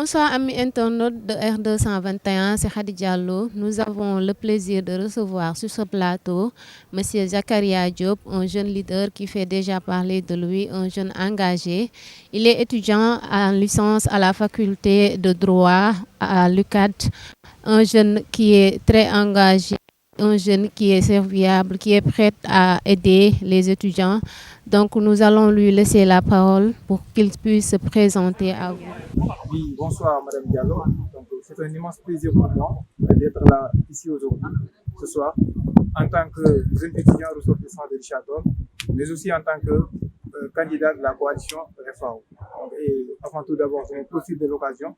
Bonsoir amis internautes de R221, c'est Khady Diallo. Nous avons le plaisir de recevoir sur ce plateau Monsieur Zakaria Diop, un jeune leader qui fait déjà parler de lui, un jeune engagé. Il est étudiant en licence à la faculté de droit à l'UCAD, un jeune qui est très engagé, un jeune qui est serviable, qui est prêt à aider les étudiants. Donc nous allons lui laisser la parole pour qu'il puisse se présenter à vous. Oui, bonsoir Madame Diallo. Donc, c'est un immense plaisir pour moi d'être là ici aujourd'hui, ce soir, en tant que jeune étudiant ressortissant de Richard-Toll, mais aussi en tant que candidat de la coalition Réforme. Et avant tout d'abord, je me profite de l'occasion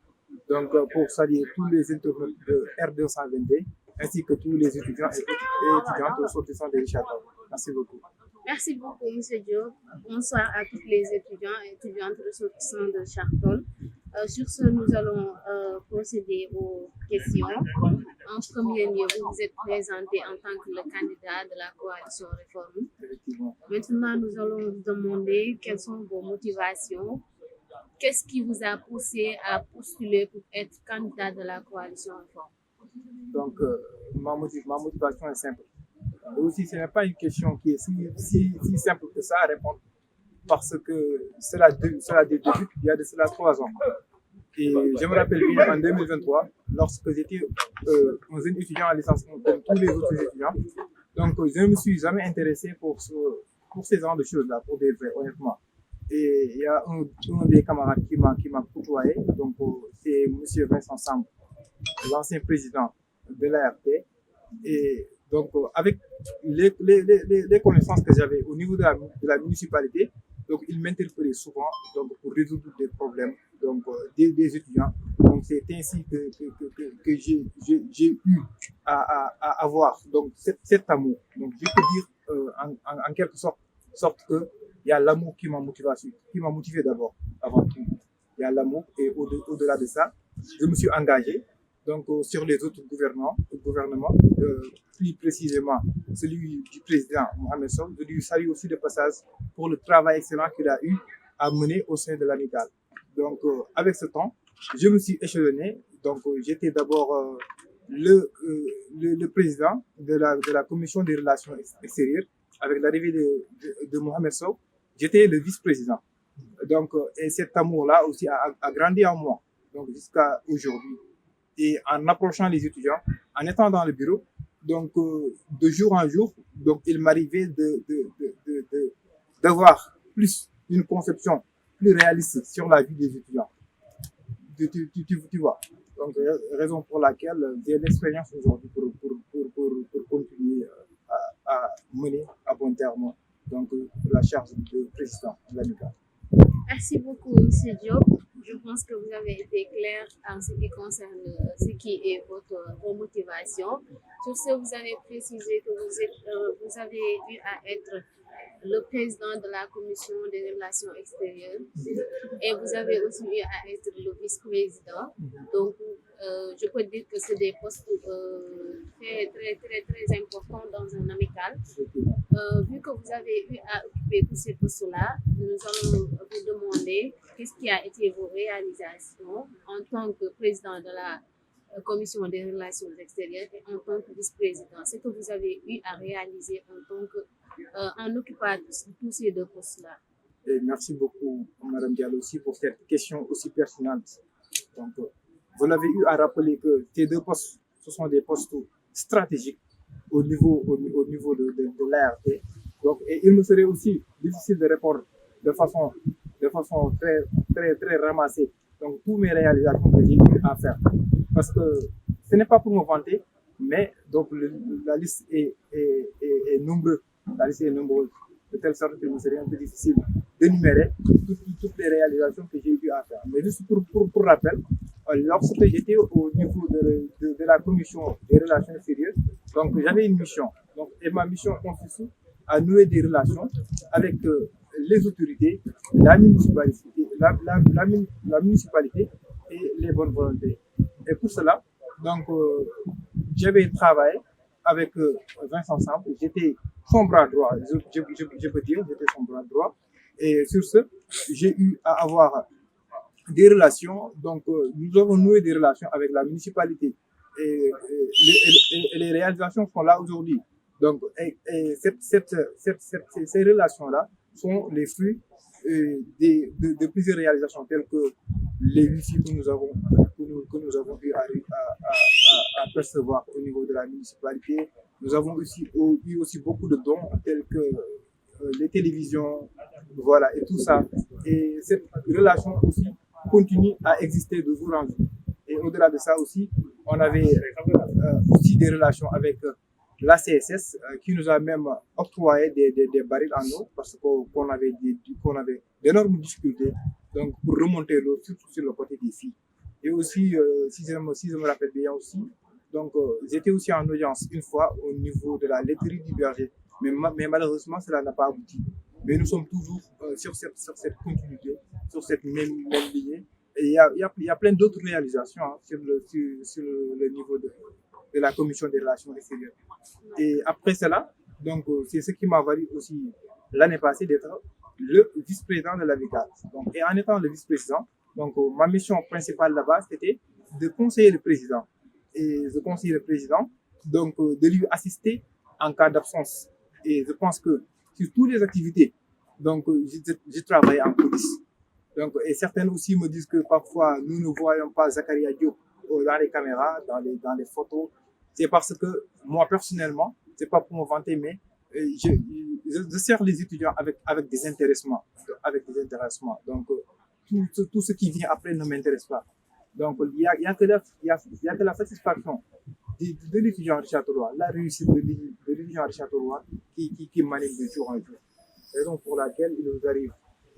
pour saluer tous les internautes de R222 ainsi que tous les étudiants et étudiantes ressortissants de Richard-Toll. Merci beaucoup. Merci beaucoup, M. Diop. Bonsoir à tous les étudiants et étudiantes ressortissants de Richard-Toll. Sur ce, nous allons procéder aux questions. En premier lieu, vous vous êtes présenté en tant que le candidat de la coalition Réforme. Maintenant, nous allons vous demander quelles sont vos motivations. Qu'est-ce qui vous a poussé à postuler pour être candidat de la coalition Réforme? Donc, ma motivation est simple. Et aussi, ce n'est pas une question qui est si simple que ça à répondre, parce que cela débute il y a de cela 3 ans. Et je me rappelle bien en 2023, lorsque j'étais un jeune étudiant en licence comme tous les autres étudiants, donc je ne me suis jamais intéressé pour ces genres de choses-là, pour des vrais, honnêtement. Et il y a un des camarades qui m'a côtoyé, donc c'est M. Vincent Samb, l'ancien président de l'ART. Et donc, avec les connaissances que j'avais au niveau de la municipalité, donc il m'interpellait souvent pour résoudre des problèmes des étudiants. Donc, c'est ainsi que j'ai eu à avoir cet amour. Donc, je peux dire en quelque sorte que il y a l'amour qui m'a motivé d'abord, avant tout. Il y a l'amour et au-delà de ça, je me suis engagé sur les autres gouvernements, plus précisément celui du président Mohamed Sow. Je lui salue aussi de passage pour le travail excellent qu'il a eu à mener au sein de l'amicale. Donc, avec ce temps, je me suis échelonné. Donc, j'étais d'abord le président de la commission des relations extérieures. Avec l'arrivée de Mohamed Sow, j'étais le vice-président. Donc, et cet amour-là aussi a grandi en moi, donc jusqu'à aujourd'hui. Et en approchant les étudiants, en étant dans le bureau, donc de jour en jour, donc il m'arrivait d'avoir plus une conception plus réaliste sur la vie des étudiants. Tu vois. Donc raison pour laquelle j'ai l'expérience aujourd'hui pour continuer à mener à bon terme la charge de président de l'AMICA. Merci beaucoup, M. Diop. Je pense que vous avez été clair en ce qui concerne ce qui est vos motivations. Sur ce, vous avez précisé que vous avez eu à être le président de la commission des relations extérieures et vous avez aussi eu à être le vice-président. Donc, je peux dire que c'est des postes très, très, très, très importants dans un amical. Vu que vous avez eu à occuper tous ces postes-là, nous allons vous demander qu'est-ce qui a été vos réalisations en tant que président de la commission des relations extérieures et en tant que vice-président. Ce que vous avez eu à réaliser en occupant tous ces 2 postes-là. Et merci beaucoup, Mme Diallo, aussi pour cette question aussi pertinente. Donc, vous l'avez eu à rappeler que ces 2 postes, ce sont des postes stratégiques au niveau de l'ART. Donc, et il me serait aussi difficile de répondre de façon très, très, très ramassée. Donc, toutes mes réalisations que j'ai eu à faire. Parce que ce n'est pas pour me vanter, mais donc la liste est nombreuse. La liste est nombreuse. De telle sorte qu'il me serait un peu difficile d'énumérer toutes les réalisations que j'ai eu à faire. Mais juste pour rappel, lorsque j'étais au niveau de la commission des relations extérieures, donc j'avais une mission. Donc, et ma mission consiste à nouer des relations avec les autorités, la municipalité et les bonnes volontés. Et pour cela, donc, j'avais travaillé avec Vincent Samb. J'étais son bras droit, je peux dire, j'étais son bras droit. Et sur ce, j'ai eu à avoir des relations. Donc, nous avons noué des relations avec la municipalité et les réalisations sont là aujourd'hui. Donc, ces relations-là sont les fruits de plusieurs réalisations telles que les wifi que nous avons eu à percevoir au niveau de la municipalité. Nous avons eu aussi beaucoup de dons tels que les télévisions, voilà, et tout ça. Et cette relation aussi continue à exister de jour en jour. Et au-delà de ça aussi, on avait aussi des relations avec la CSS qui nous a même octroyé des barils en eau parce qu'on avait d'énormes difficultés donc pour remonter l'eau, surtout sur le côté des filles. Et aussi, si je me rappelle bien aussi, donc j'étais aussi en audience une fois au niveau de la laiterie du berger, mais malheureusement cela n'a pas abouti. Mais nous sommes toujours sur cette continuité, sur cette même lignée. Et il y a plein d'autres réalisations hein, sur le niveau de la commission des relations extérieures. Et après cela, donc c'est ce qui m'a valu aussi l'année passée d'être le vice-président de l'AVICAL. Donc, et en étant le vice-président, donc ma mission principale là-bas, c'était de conseiller le président. Et de conseiller le président, donc de lui assister en cas d'absence. Et je pense que sur toutes les activités, donc j'ai travaillé en police. Donc, et certaines aussi me disent que parfois nous ne voyons pas Zakaria Diop dans les caméras, dans les photos. C'est parce que moi personnellement, c'est pas pour me vanter, mais je sers les étudiants avec des intéressements, Donc tout ce qui vient après ne m'intéresse pas. Donc il y a que la satisfaction de l'étudiant Richard Roy, la réussite de l'étudiant Richard Roy qui m'anime de jour en jour. Raison pour laquelle il nous arrive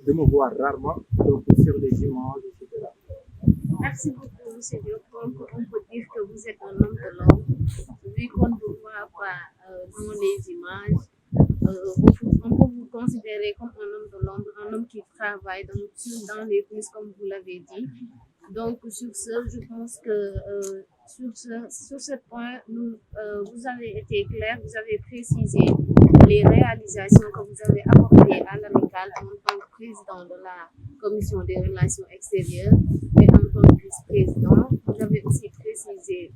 de me voir rarement donc sur les images, etc. Merci beaucoup, M. Diop. On peut dire que vous êtes un homme de l'ombre. Vu qu'on ne vous voit pas dans les images, on peut vous considérer comme un homme de l'ombre, un homme qui travaille dans les coulisses, comme vous l'avez dit. Donc, sur ce, je pense que sur ce point, vous avez été clair, vous avez précisé les réalisations que vous avez apportées à l'AMICAL en tant que président de la commission des relations extérieures et en tant que vice-président. Vous avez aussi précisé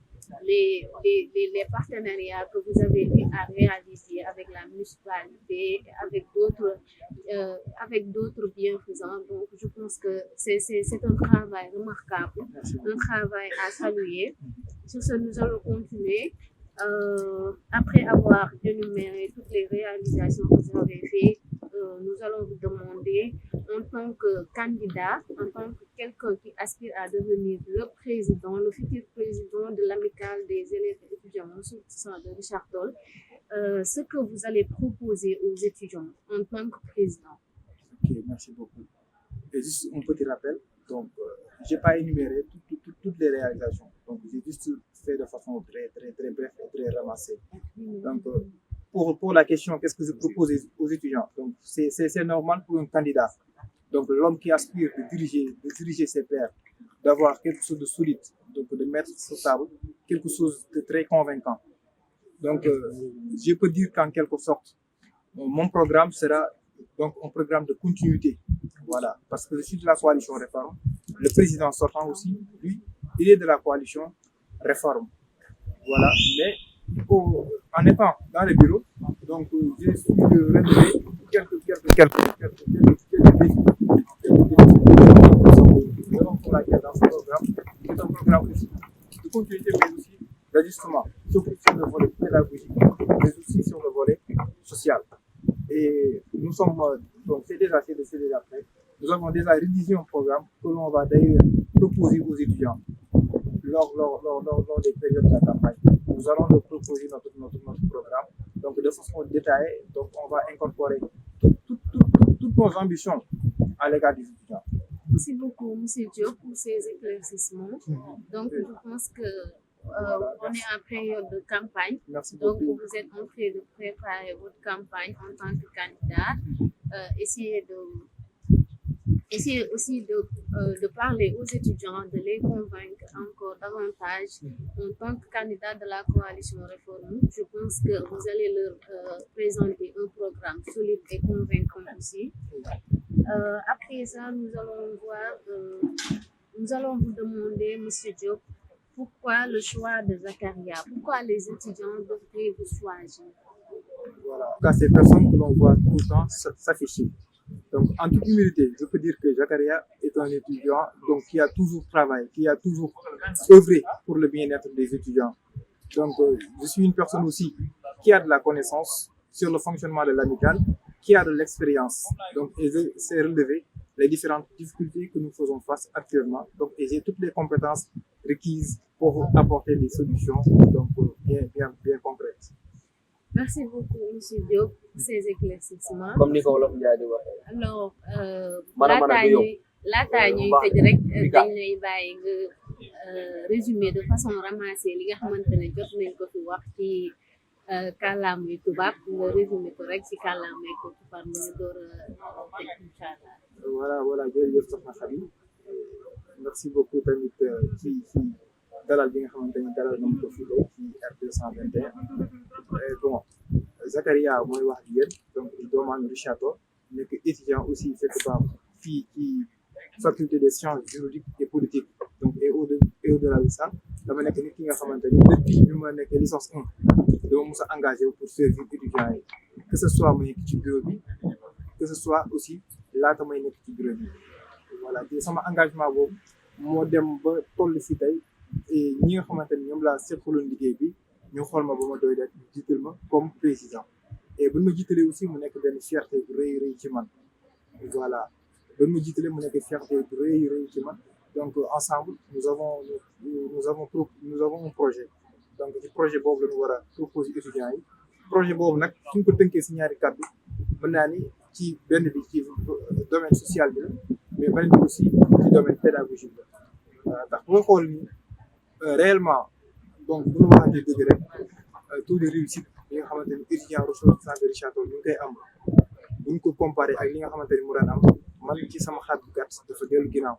les partenariats que vous avez eu à réaliser avec la municipalité, avec d'autres bienfaisants. Donc, je pense que c'est un travail remarquable, un travail à saluer. Sur ce, nous allons continuer. Après avoir énuméré toutes les réalisations que vous avez faites, nous allons vous demander, en tant que candidat, en tant que quelqu'un qui aspire à devenir le futur président de l'amicale des élèves et étudiants de Richard Toll, ce que vous allez proposer aux étudiants en tant que président. Ok, merci beaucoup. Et juste un petit rappel, donc je n'ai pas énuméré toutes les réalisations, donc j'ai juste fait de façon très brève et très ramassée. Donc pour la question, qu'est-ce que je propose aux étudiants? Donc c'est normal pour un candidat. Donc l'homme qui aspire de diriger ses pairs, d'avoir quelque chose de solide, donc de mettre sur table quelque chose de très convaincant. Donc je peux dire qu'en quelque sorte, mon programme sera donc un programme de continuité. Voilà, parce que je suis de la coalition Réforme. Le président sortant aussi, lui, il est de la coalition Réforme. Voilà, mais en étant dans les bureaux, donc j'ai su relever quelques défis. Pour laquelle dans ce programme, c'est un programme aussi de continuité, mais aussi d'ajustement, surtout sur le volet pédagogique, mais aussi sur le volet social. Et nous sommes, donc c'est déjà fait. Nous avons déjà rédigé un programme que l'on va d'ailleurs proposer aux étudiants lors des périodes de la campagne. Nous allons leur proposer notre programme, donc de façon détaillée. Donc on va incorporer toutes nos ambitions à l'égard des étudiants. Merci beaucoup, M. Diop, pour ces éclaircissements. Donc, je pense que on est en période de campagne. Merci donc, beaucoup. vous êtes en train de préparer votre campagne en tant que candidat. Essayez aussi de parler aux étudiants, de les convaincre encore davantage. En tant que candidat de la coalition Réforme, je pense que vous allez leur présenter un programme solide et convaincant aussi. À présent, nous allons vous demander, Monsieur Diop, pourquoi le choix de Zakaria? Pourquoi les étudiants devraient vous choisir? Voilà. En tout cas, ces personnes que l'on voit tout le temps s'afficher. Donc, en toute humilité, je peux dire que Zakaria est un étudiant donc, qui a toujours travaillé, qui a toujours œuvré pour le bien-être des étudiants. Donc, je suis une personne aussi qui a de la connaissance sur le fonctionnement de l'amicale, qui a de l'expérience. Donc, et je sais relever les différentes difficultés que nous faisons face actuellement. Donc, et j'ai toutes les compétences requises pour apporter des solutions donc, bien concrètes. Merci beaucoup, Monsieur Diop, pour ces éclaircissements. Comme ni ko wolof Njaay di waxee. Alors, Mën laataa ñuy tëj rek dañ lay bàyyi nga résumé de façon ramassée li nga xamante ne jot nañ ko fi wax ci kàllaamay tubaab nga résumé ko rek ci kàllaamay ko tubaab mu ñu door a tëj incha allah. Voilà jërëjëf soxna Khady merci beaucoup tamit ci dalal bi nga xamante ni dalal nañ ko fi ci R221 bon Zakaria mooy wax ak yéen donc doomu Richard Toll nekk étudiant aussi quelque part fii ci faculté des sciences juridiques et politiques donc et au-delà de ça dama nekk nit ki nga xamante ni depuis bi ma nekk licence 1 dama mos a engagé pour servir étudiants yi que ce soit ma nekk ci bureau bi que ce soit aussi laata may nekk ci bureau bi voilà te sama engagement boobu moo dem ba toll si tey et ñi nga xamante ni ñoom laa seqaloon liggéey bi ñu xool ma ba ma doy rek jiital ma comme président et bu ma jiitalee aussi mu nekk benn fierté bu rëy ci man voilà ba ma jiitalee mu nekk fierté bu rëy ci man donc ensemble nous avons un projet donc ci projet boobu la ñu war a proposer étudiants yi projet boobu nag suñ ko tënkee si ñaari kàddu mën naa ni ci benn bi ci domaine social bi la mais beneen bi aussi ci domaine pédagogique la voilà ndax boo xool ni réellement donc bu ñu waxantee dëgg rek taux de réussite li nga xamante ni étudiant ressortissant de Richard Toll ñu ngi koy am bu ñu ko comparé ak li nga xamante ni mu daan am man ci sama xaat bu gàtt dafa dellu ginnaaw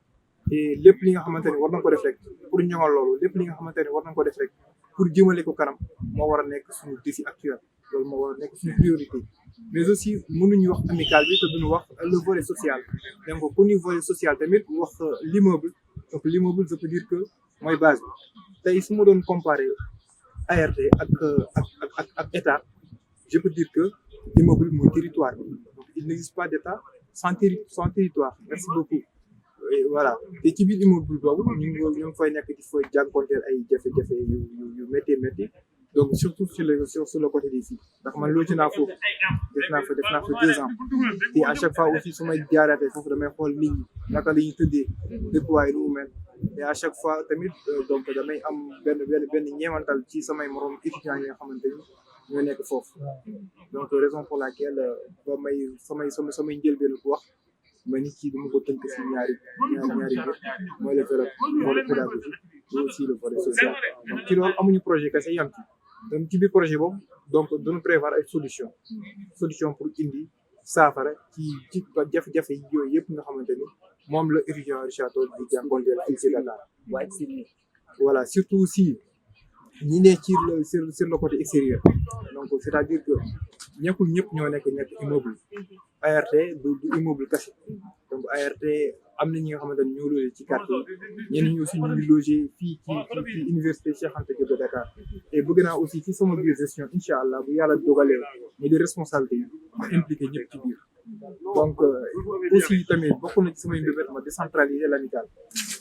te lépp li nga xamante ni war nañ ko def rek pour ñoŋal loolu lépp li nga xamante ni war nañ ko def rek pour jëmale ko kanam moo war a nekk suñu défi actuel loolu moo war a nekk suñu priorité mais aussi mënuñu wax amical bi te duñu wax le volet social donc ku ñu volet social tamit wax l'immeuble donc l'immeuble je peux dire que mooy base bi tey su ma doon comparer ART ak état je peux dire que immeuble mooy territoire donc il n'existe pas d'état sans territoire merci beaucoup et voilà te ci biir immeuble boobu ñu ngi fay nekk di fa jànkonteel ay jafe-jafe yu métti donc surtout sur le côté des filles ndax man loolu ci naa foofu def naa fa 2 ans te à chaque fois aussi su may jaaraatee foofu damay xool nit ñi naka la ñuy tëddee dëkkuwaay nu mu mel et à chaque fois tamit donc damay am benn ñeewantal ci samay morom étudiants yi nga xamante ni ñoo nekk foofu donc raison pour laquelle ba may samay njëlbéenu wax ma nit ki dama ko tënk si ñaari mbir mooy le volet pédagogique mais aussi le volet social donc ci loolu amuñu projet kese yam ci donc ci biir projet boobu donc dañu prévoir ay solution pour indi saafara ci jafe-jafe yooyu yëpp nga xamante ni moom la étudiant Richard Toll di jànkonteel fii ci Dakar voilà surtout aussi ñi ne sur le côté extérieur donc c'est-à-dire que ñëpp ñoo nekk immeuble ART du immeuble kese donc ART am na ñi nga xamante ni ñoo logé ci quartier yi ñenn ñi aussi ñu ngi logé fii ci université Cheikh Anta Diop de Dakar et bëgg naa aussi ci sama biir gestion incha allah bu yàlla dogalee mu di responsabilité yi ma impliqué ñëpp ci biir donc aussi tamit bokk na ci samay mbébét ma décentraliser l'amicale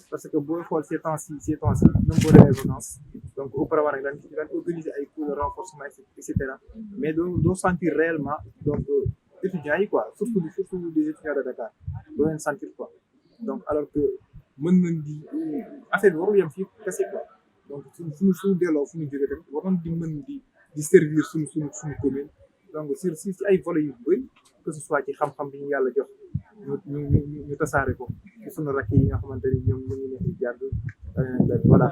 parce que booy xool ces temps-ci même boo demee vacances donc auparavant nag daan organiser ay cours de renforcement et cetera mais doo sentir réellement donc étudiants yi quoi surtout des étudiants de Dakar doo leen sentir quoi donc alors que mën nañ di affaire bi warul yem fii kese quoi donc suñu delloo fu ñu jógee tamit war nañ di mën di servir suñu commune donc si ay volets yu bëri que ce soit ci xam-xam bi ñu yàlla jox ñu tasaare ko ci suñu rakk yi nga xamante ni ñoom ñu ngi nekk di jàng voilà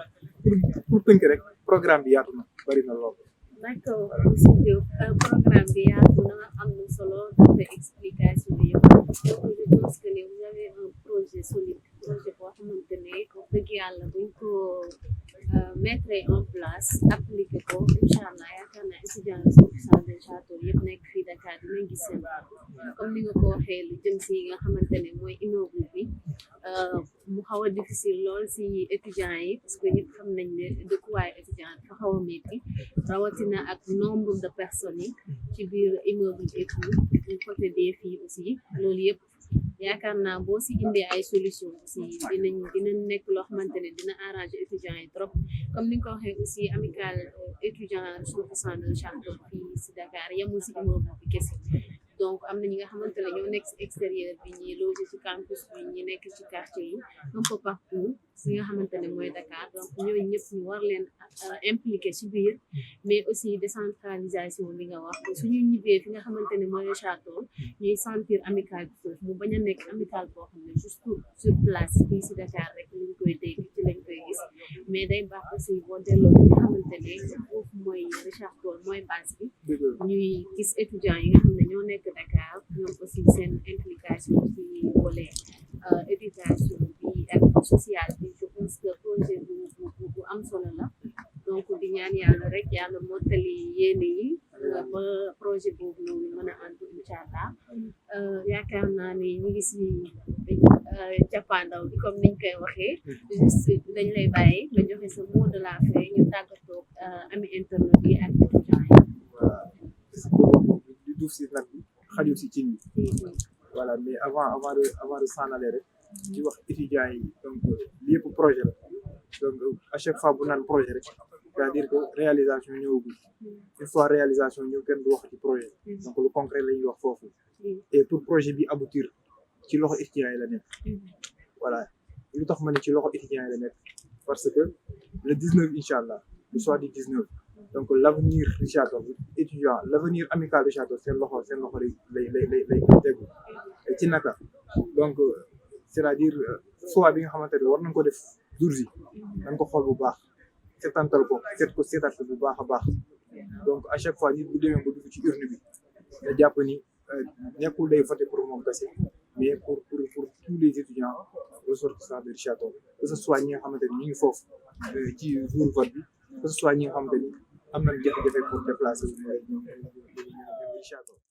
pour tënk rek programme bi yaatu na bari na lool. D'accord monsieur Diop programme bi yaatu na am na solo dafa explication yëpp donc je pense que vous avez un projet solide projet boo xamante ne wax dëgg yàlla buñ ko mettre en place appliquer ko incha allah yaakaar naa étudiant ressortissant de Richard Toll yëpp nekk fii Dakar dinañ gis seen comme ni nga ko waxee lu jëm si nga xamante ne mooy immeuble bi mu xaw a difficile lool si étudiants yi parce que ñëpp xam nañ ne dëkkuwaay étudiant dafa xaw a métti rawatina ak nombre de personnes yi ci biir immeuble et tout côté des filles aussi loolu yëpp yaakaar naa boo si indee ay solution aussi dina nekk loo xamante ne dina arranger étudiants yi trop comme ni nga ko waxee aussi amicale étudiant ressortissant de Richard-Toll fii si Dakar yemul si immeuble bi kese donc am na ñi nga xamante ne ñoo nekk si extérieur bi ñi logé ci campus bi ñi nekk ci quartier yi un peu partout si nga xamante ne mooy Dakar donc ñooñu ñëpp ñu war leen impliqué ci biir mais aussi décentralisation bi nga wax suñuy ñibbee fi nga xamante ne mooy Richard-Toll ñuy sentir amical bi foofu mu bañ a nekk amical boo xam ne juste sur place fii si Dakar rek lañ koy dégg ci lañ koy gis mais day baax aussi boo delloo fi nga xamante ne foofu mooy Richard-Toll mooy base bi ñuy gis étudiants yi nga xam ne ñoo nekk Dakar ñoom aussi seen implication ci volet éducation bi ak sociale bi je pense que projet bu am solo la donc di ñaan yàlla rek yàlla mottali yéene yi ba projet boobu noonu mën a antu incha allah yaakaar naa ne ñu ngi si cappaandaw bi comme niñ koy waxee juste dañ lay bàyyi nga joxe sa mot de la fin ñu tàggatoo ami internet yi ak étudiants yi. di duuf si nag bi xajul si cin bi voilà mais avant de s'en aller rek di wax étudiants yi donc li yëpp projet la donc à chaque fois bu naan projet rek c'est-à-dire que réalisation ñëwagul une fois réalisation ñëw kenn du wax ci projet donc lu concret la ñuy wax foofu et pour projet bi aboutir ci loxo étudiants yi la nekk voilà lu tax ma ne ci loxo étudiants yi la nekk parce que le 19 incha allah le soir du 19 donc l'avenir Richard-Toll étudiant l'avenir amical Richard-Toll seen loxo lay tegu ci naka donc c'est-à-dire soit bi nga xamante ne war nañ ko def jours yi nañ ko xool bu baax seetantal ko seetaat ko bu baax a baax donc à chaque fois nit bu demee ba dugg ci urne bi nga jàpp ni nekkul day voté pour moom kese mais pour tous les étudiants ressortissants de Richard-Toll que ce soit ñi nga xamante ni ñu ngi foofu ci jour vote bi que ce soit ñi nga xamante ni am nañ jafe-jafe pour déplacer wu ñu Richard-Toll